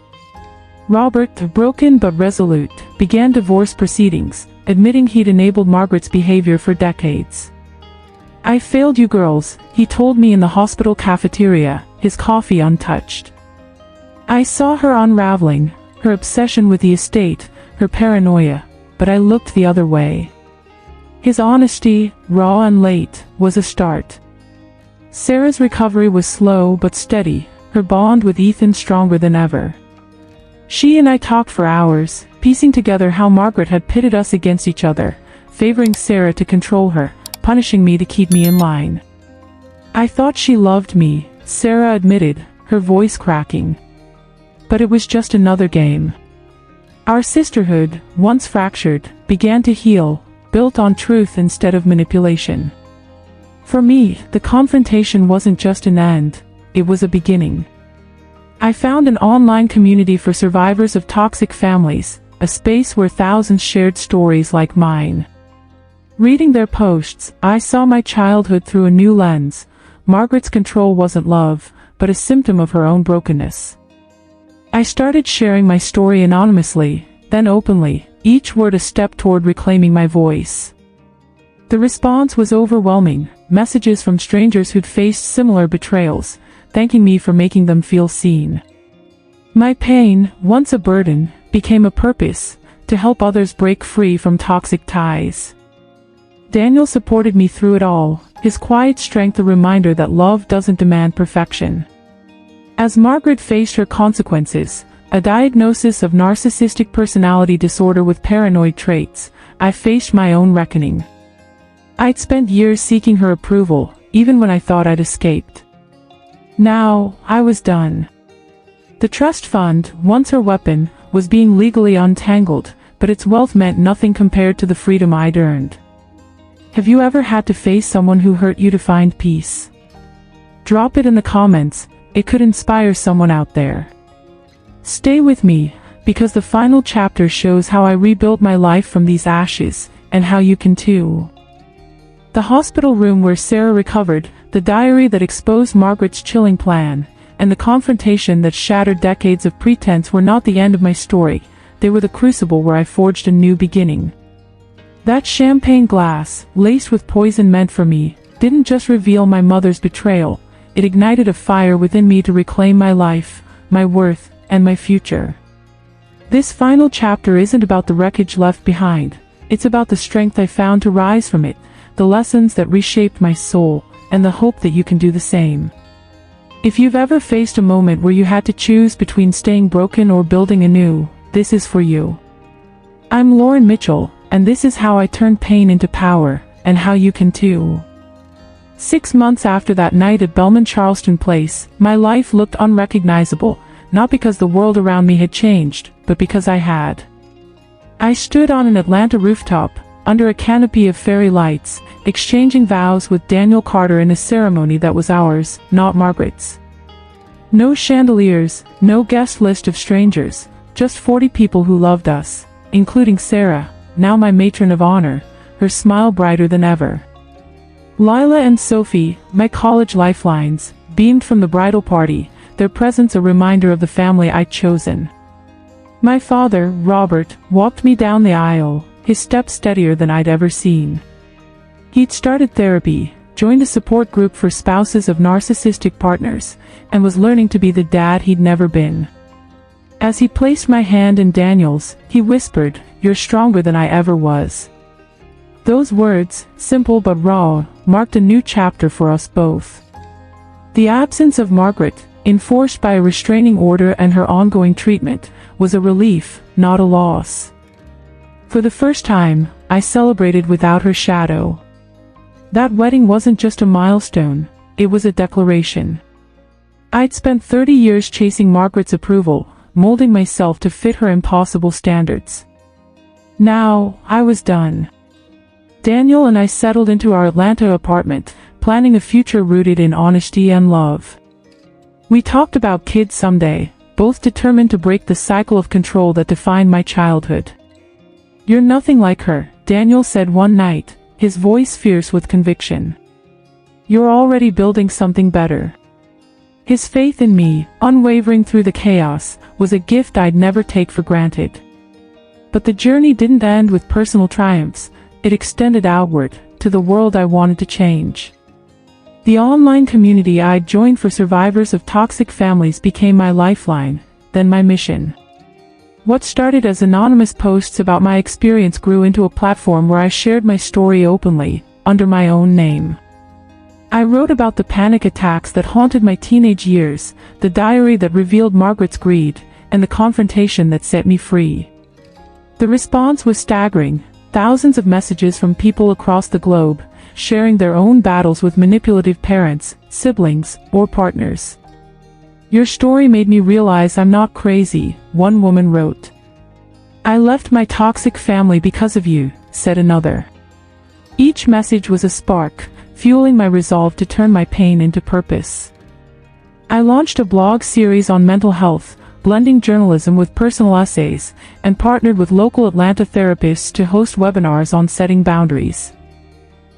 Robert, broken but resolute, began divorce proceedings, admitting he'd enabled Margaret's behavior for decades. "I failed you girls," he told me in the hospital cafeteria, his coffee untouched. I saw her unraveling, her obsession with the estate, her paranoia, but I looked the other way. His honesty, raw and late, was a start. Sarah's recovery was slow but steady, her bond with Ethan stronger than ever. She and I talked for hours, piecing together how Margaret had pitted us against each other, favoring Sarah to control her, punishing me to keep me in line. "I thought she loved me," Sarah admitted, her voice cracking. "But it was just another game." Our sisterhood, once fractured, began to heal, built on truth instead of manipulation. For me, the confrontation wasn't just an end, it was a beginning. I found an online community for survivors of toxic families, a space where thousands shared stories like mine. Reading their posts, I saw my childhood through a new lens. Margaret's control wasn't love, but a symptom of her own brokenness. I started sharing my story anonymously, then openly, each word a step toward reclaiming my voice. The response was overwhelming, messages from strangers who'd faced similar betrayals, thanking me for making them feel seen. My pain, once a burden, became a purpose, to help others break free from toxic ties. Daniel supported me through it all, his quiet strength a reminder that love doesn't demand perfection. As Margaret faced her consequences, a diagnosis of narcissistic personality disorder with paranoid traits, I faced my own reckoning. I'd spent years seeking her approval, even when I thought I'd escaped. Now, I was done. The trust fund, once her weapon, was being legally untangled, but its wealth meant nothing compared to the freedom I'd earned. Have you ever had to face someone who hurt you to find peace? Drop it in the comments. It could inspire someone out there. Stay with me, because the final chapter shows how I rebuilt my life from these ashes, and how you can too. The hospital room where Sarah recovered, the diary that exposed Margaret's chilling plan, and the confrontation that shattered decades of pretense were not the end of my story, they were the crucible where I forged a new beginning. That champagne glass, laced with poison meant for me, didn't just reveal my mother's betrayal, it ignited a fire within me to reclaim my life, my worth, and my future. This final chapter isn't about the wreckage left behind, it's about the strength I found to rise from it, the lessons that reshaped my soul, and the hope that you can do the same. If you've ever faced a moment where you had to choose between staying broken or building anew, this is for you. I'm Lauren Mitchell, and this is how I turned pain into power, and how you can too. 6 months after that night at Belmont Charleston Place, my life looked unrecognizable, not because the world around me had changed, but because I had. I stood on an Atlanta rooftop, under a canopy of fairy lights, exchanging vows with Daniel Carter in a ceremony that was ours, not Margaret's. No chandeliers, no guest list of strangers, just 40 people who loved us, including Sarah, now my matron of honor, her smile brighter than ever. Lila and Sophie, my college lifelines, beamed from the bridal party, their presence a reminder of the family I'd chosen. My father, Robert, walked me down the aisle, his step steadier than I'd ever seen. He'd started therapy, joined a support group for spouses of narcissistic partners, and was learning to be the dad he'd never been. As he placed my hand in Daniel's, he whispered, "You're stronger than I ever was." Those words, simple but raw, marked a new chapter for us both. The absence of Margaret, enforced by a restraining order and her ongoing treatment, was a relief, not a loss. For the first time, I celebrated without her shadow. That wedding wasn't just a milestone, it was a declaration. I'd spent 30 years chasing Margaret's approval, molding myself to fit her impossible standards. Now, I was done. Daniel and I settled into our Atlanta apartment, planning a future rooted in honesty and love. We talked about kids someday, both determined to break the cycle of control that defined my childhood. "You're nothing like her," Daniel said one night, his voice fierce with conviction. "You're already building something better." His faith in me, unwavering through the chaos, was a gift I'd never take for granted. But the journey didn't end with personal triumphs, it extended outward, to the world I wanted to change. The online community I'd joined for survivors of toxic families became my lifeline, then my mission. What started as anonymous posts about my experience grew into a platform where I shared my story openly, under my own name. I wrote about the panic attacks that haunted my teenage years, the diary that revealed Margaret's greed, and the confrontation that set me free. The response was staggering, thousands of messages from people across the globe, sharing their own battles with manipulative parents, siblings, or partners. "Your story made me realize I'm not crazy," one woman wrote. "I left my toxic family because of you," said another. Each message was a spark, fueling my resolve to turn my pain into purpose. I launched a blog series on mental health, blending journalism with personal essays, and partnered with local Atlanta therapists to host webinars on setting boundaries.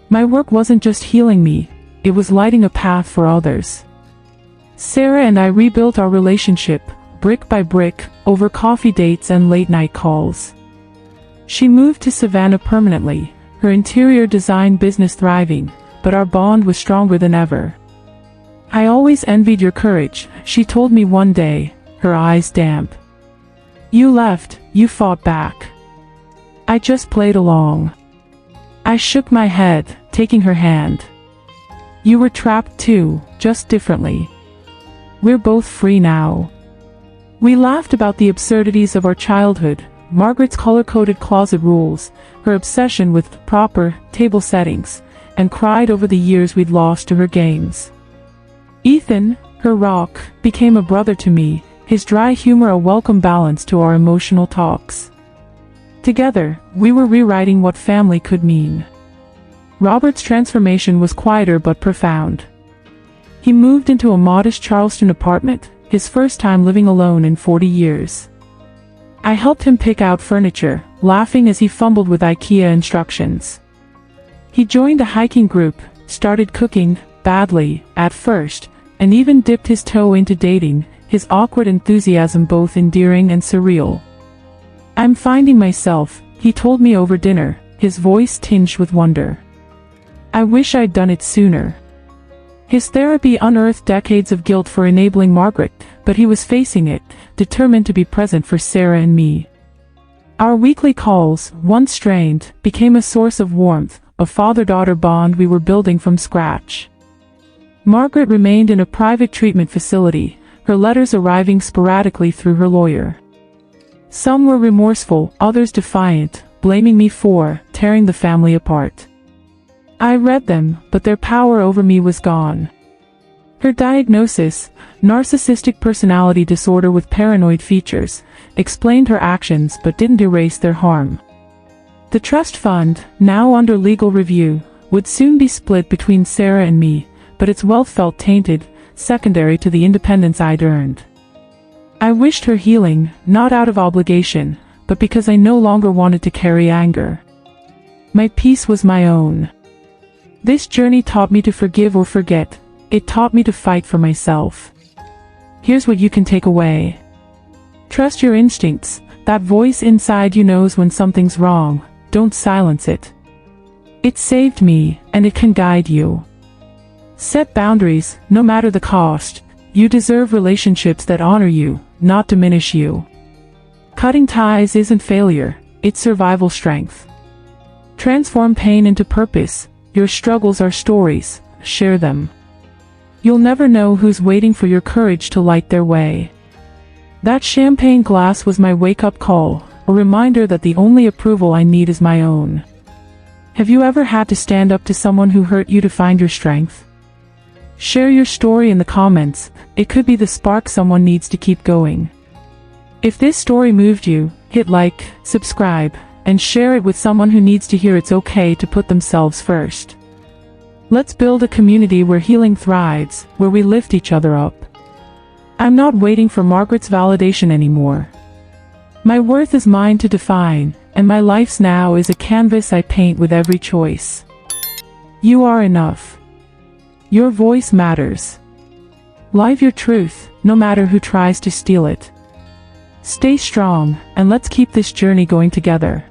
My work wasn't just healing me, it was lighting a path for others. Sarah and I rebuilt our relationship, brick by brick, over coffee dates and late-night calls. She moved to Savannah permanently, her interior design business thriving, but our bond was stronger than ever. "I always envied your courage," she told me one day, her eyes damp. "You left, you fought back. I just played along." I shook my head, taking her hand. "You were trapped too, just differently. We're both free now." We laughed about the absurdities of our childhood, Margaret's color-coded closet rules, her obsession with proper table settings, and cried over the years we'd lost to her games. Ethan, her rock, became a brother to me, his dry humor a welcome balance to our emotional talks. Together, we were rewriting what family could mean. Robert's transformation was quieter but profound. He moved into a modest Charleston apartment, his first time living alone in 40 years. I helped him pick out furniture, laughing as he fumbled with IKEA instructions. He joined a hiking group, started cooking, badly, at first, and even dipped his toe into dating, his awkward enthusiasm both endearing and surreal. "I'm finding myself," he told me over dinner, his voice tinged with wonder. I wish I'd done it sooner. His therapy unearthed decades of guilt for enabling Margaret, but he was facing it, determined to be present for Sarah and me. Our weekly calls, once strained, became a source of warmth, a father-daughter bond we were building from scratch. Margaret remained in a private treatment facility, her letters arriving sporadically through her lawyer. Some were remorseful, others defiant, blaming me for tearing the family apart. I read them, but their power over me was gone. Her diagnosis, narcissistic personality disorder with paranoid features, explained her actions but didn't erase their harm. The trust fund, now under legal review, would soon be split between Sarah and me, but its wealth felt tainted, secondary to the independence I'd earned. I wished her healing, not out of obligation, but because I no longer wanted to carry anger. My peace was my own. This journey taught me to forgive or forget. It taught me to fight for myself. Here's what you can take away. Trust your instincts. That voice inside you knows when something's wrong. Don't silence it. It saved me, and it can guide you. Set boundaries, no matter the cost. You deserve relationships that honor you, not diminish you. Cutting ties isn't failure, it's survival strength. Transform pain into purpose. Your struggles are stories, share them. You'll never know who's waiting for your courage to light their way. That champagne glass was my wake-up call, a reminder that the only approval I need is my own. Have you ever had to stand up to someone who hurt you to find your strength? Share your story in the comments, it could be the spark someone needs to keep going. If this story moved you, hit like, subscribe, and share it with someone who needs to hear it's okay to put themselves first. Let's build a community where healing thrives, where we lift each other up. I'm not waiting for Margaret's validation anymore. My worth is mine to define, and my life's now is a canvas I paint with every choice. You are enough. Your voice matters. Live your truth, no matter who tries to steal it. Stay strong, and let's keep this journey going together.